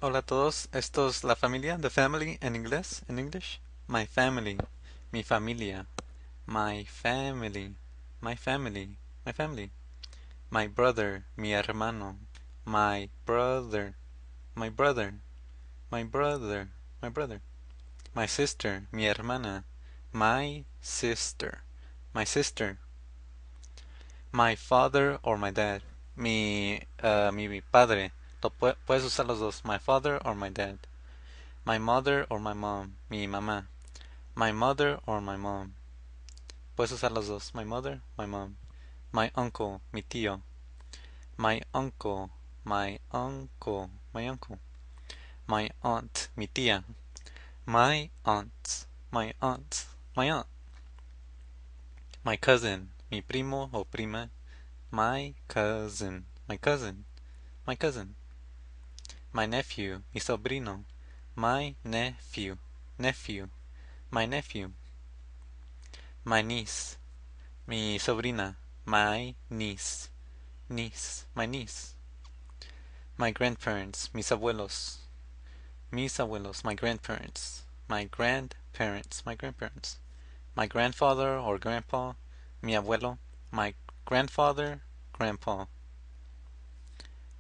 Hola a todos, esto es la familia, the family en inglés, en English. My family, mi familia, my family, my family, my family. My brother, mi hermano, my brother, my brother, my brother, my brother. My sister, mi hermana, my sister, my sister. My father or my dad, mi padre. Puedes usar los dos, my father or my dad. My mother or my mom, mi mamá. My mother or my mom. Puedes usar los dos, my mother, my mom. My uncle, mi tío. My uncle, my uncle, my uncle. My aunt, mi tía. My aunt, my aunt, my aunt. My cousin, mi primo o prima. My cousin, my cousin, my cousin. My nephew, mi sobrino. My nephew, nephew, my nephew. My niece, mi sobrina. My niece, niece, my niece. My grandparents, mis abuelos, my grandparents. My grandparents, my grandparents. My grandfather or grandpa, mi abuelo. My grandfather, grandpa.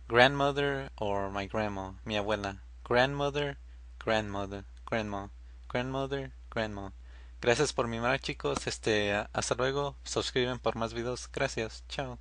Grandmother or my grandma, mi abuela. Grandmother, grandmother, grandma. Grandmother, grandma. Gracias por mirar, chicos. Hasta luego. Suscriben por más videos. Gracias. Chao.